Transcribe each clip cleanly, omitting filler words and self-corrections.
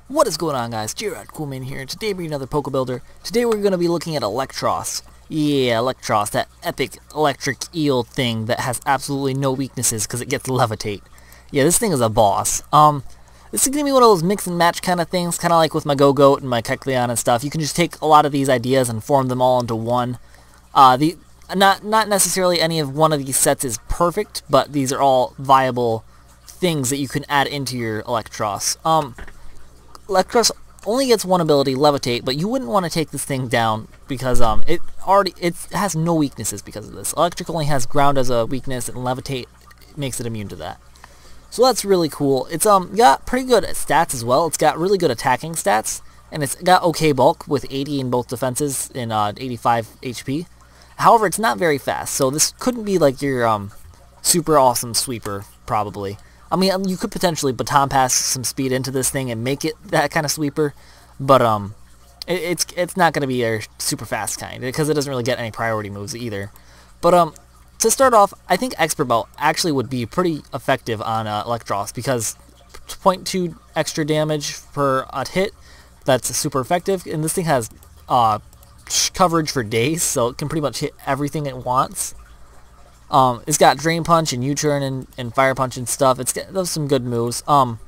What is going on, guys? Jared Coolman here, and today we're another PokeBuilder. Today we're going to be looking at Eelektross. Yeah, Eelektross, that epic electric eel thing that has absolutely no weaknesses because it gets to levitate. Yeah, this thing is a boss. This is going to be one of those mix and match kind of things, kind of like with my Go-Goat and my Kecleon and stuff. You can just take a lot of these ideas and form them all into one. Not necessarily any of one of these sets is perfect, but these are all viable things that you can add into your Eelektross. Eelektross only gets one ability, Levitate, but you wouldn't want to take this thing down because it has no weaknesses because of this. Electric only has ground as a weakness, and Levitate makes it immune to that. So that's really cool. It's got pretty good stats as well. It's got really good attacking stats, and it's got okay bulk with 80 in both defenses and 85 HP. However, it's not very fast, so this couldn't be like your super awesome sweeper, probably. I mean, you could potentially baton pass some speed into this thing and make it that kind of sweeper, but it's not going to be a super fast kind because it doesn't really get any priority moves either. But to start off, I think Expert Belt actually would be pretty effective on Eelektross because 0.2 extra damage per hit, that's super effective, and this thing has coverage for days, so it can pretty much hit everything it wants. It's got Drain Punch and U-Turn and Fire Punch and stuff. It's got those some good moves. You'll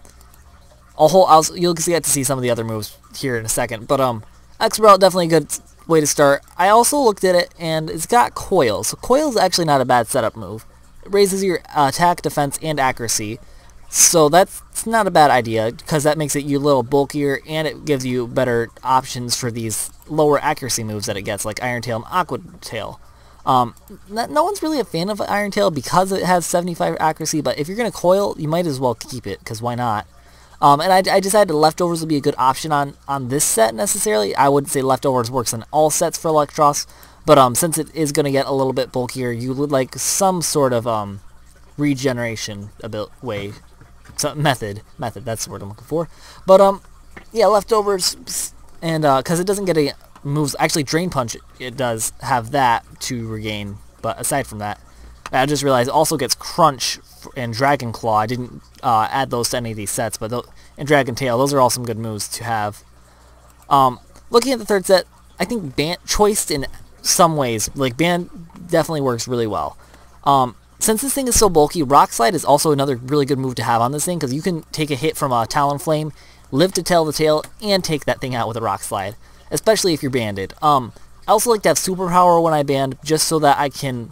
get to see some of the other moves here in a second. But Expert Belt definitely a good way to start. I also looked at it and it's got Coil. So Coil is actually not a bad setup move. It raises your attack, defense, and accuracy. So that's not a bad idea because that makes it you a little bulkier and it gives you better options for these lower accuracy moves that it gets, like Iron Tail and Aqua Tail. No one's really a fan of Iron Tail because it has 75 accuracy, but if you're going to coil, you might as well keep it, because why not? And I decided Leftovers would be a good option on this set necessarily. I wouldn't say Leftovers works on all sets for Eelektross, but since it is going to get a little bit bulkier, you would like some sort of regeneration way, method, that's the word I'm looking for. But yeah, Leftovers, and because it doesn't get a moves, actually Drain Punch, it does have that to regain, but aside from that, I just realized it also gets Crunch and Dragon Claw. I didn't add those to any of these sets, but and Dragon Tail, those are all some good moves to have. Looking at the third set, I think Band choiced in some ways, like Band definitely works really well. Since this thing is so bulky, Rock Slide is also another really good move to have on this thing, because you can take a hit from a Talonflame, live to tail the tail, and take that thing out with a Rock Slide. Especially if you're banded. I also like to have superpower when I band, just so that I can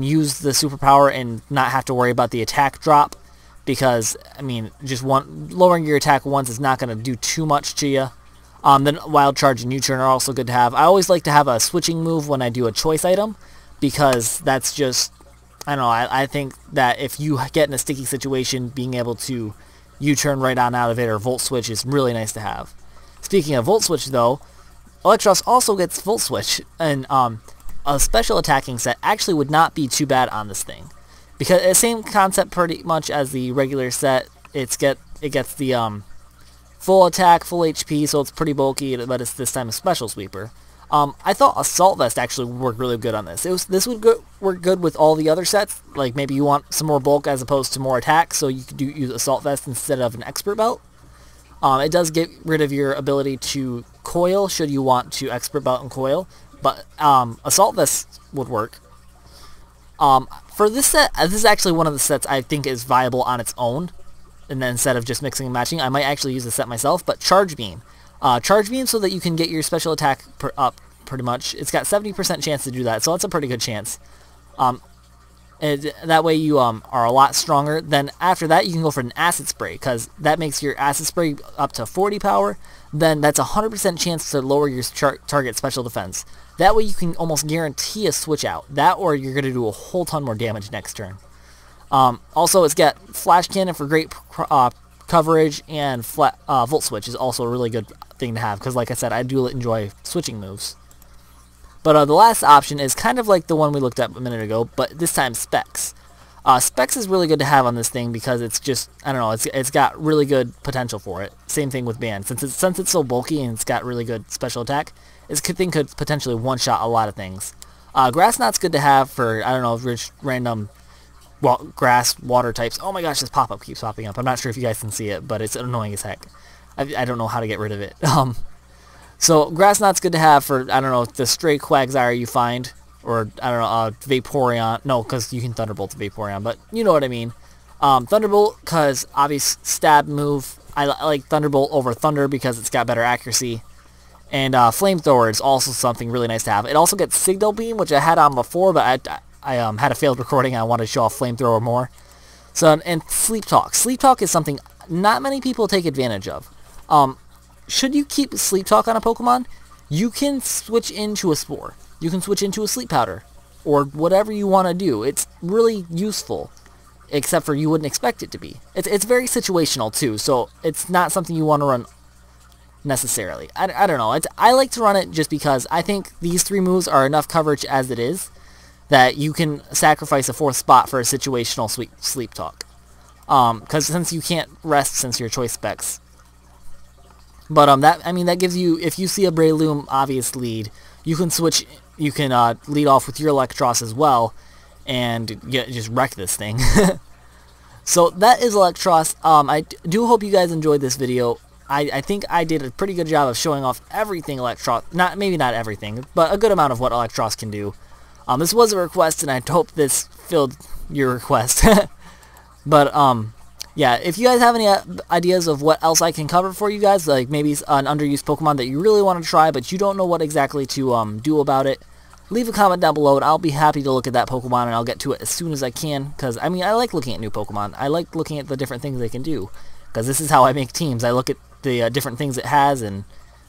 use the superpower and not have to worry about the attack drop, because I mean, just lowering your attack once is not going to do too much to you. Then Wild Charge and U-Turn are also good to have. I always like to have a switching move when I do a choice item, because that's just, I don't know, I think that if you get in a sticky situation, being able to U-Turn right on out of it or Volt Switch is really nice to have. Speaking of Volt Switch, though, Eelektross also gets Volt Switch, and a special attacking set actually would not be too bad on this thing, because the same concept pretty much as the regular set. It gets the full attack, full HP, so it's pretty bulky, but it's this time a special sweeper. I thought Assault Vest actually would work really good on this. This would work good with all the other sets. Like maybe you want some more bulk as opposed to more attack, so you could use Assault Vest instead of an Expert Belt. It does get rid of your ability to coil should you want to Expert Belt and coil, but Assault Vest would work. For this set, this is actually one of the sets I think is viable on its own, and then instead of just mixing and matching, I might actually use the set myself, but Charge Beam. Charge Beam so that you can get your special attack up pretty much. It's got 70% chance to do that, so that's a pretty good chance. That way you are a lot stronger. Then after that you can go for an Acid Spray, because that makes your Acid Spray up to 40 power. Then that's a 100% chance to lower your target special defense. That way you can almost guarantee a switch out. That, or you're going to do a whole ton more damage next turn. Also, it's got Flash Cannon for great coverage, and Volt Switch is also a really good thing to have, because like I said, I do enjoy switching moves. But the last option is kind of like the one we looked at a minute ago, but this time Specs. Specs is really good to have on this thing because it's just, I don't know, it's got really good potential for it. Same thing with Band. Since it's so bulky and it's got really good special attack, this thing could potentially one-shot a lot of things. Grass Knot's good to have for, I don't know, random grass, water types. Oh my gosh, this pop-up keeps popping up. I'm not sure if you guys can see it, but it's annoying as heck. I don't know how to get rid of it. So Grass Knot's good to have for, I don't know, the stray Quagsire you find, or, I don't know, Vaporeon. No, because you can Thunderbolt to Vaporeon, but you know what I mean. Thunderbolt, because obvious stab move. I like Thunderbolt over Thunder because it's got better accuracy. And Flamethrower is also something really nice to have. It also gets Signal Beam, which I had on before, but I had a failed recording. I wanted to show off Flamethrower more. So, and Sleep Talk. Sleep Talk is something not many people take advantage of. Should you keep Sleep Talk on a Pokemon, you can switch into a Spore. You can switch into a Sleep Powder, or whatever you want to do. It's really useful, except for you wouldn't expect it to be. It's very situational too, so it's not something you want to run necessarily. I don't know. I like to run it just because I think these 3 moves are enough coverage as it is that you can sacrifice a 4th spot for a situational Sleep Talk. Because since you can't rest since your choice specs. But that gives you, if you see a Breloom obvious lead, you can switch, you can lead off with your Eelektross as well, and just wreck this thing. So that is Eelektross. I do hope you guys enjoyed this video. I think I did a pretty good job of showing off everything Eelektross, maybe not everything, but a good amount of what Eelektross can do. This was a request, and I hope this filled your request. But yeah, if you guys have any ideas of what else I can cover for you guys, like maybe an underused Pokemon that you really want to try, but you don't know what exactly to do about it, leave a comment down below, and I'll be happy to look at that Pokemon, and I'll get to it as soon as I can, because, I mean, I like looking at new Pokemon. I like looking at the different things they can do, because this is how I make teams. I look at the different things it has, and,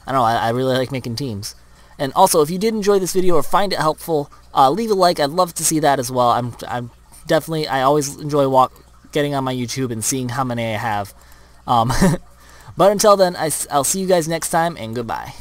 I don't know, I really like making teams. And also, if you did enjoy this video or find it helpful, leave a like. I'd love to see that as well. I'm definitely, I always enjoy getting on my YouTube and seeing how many I have. But until then, I'll see you guys next time, and goodbye.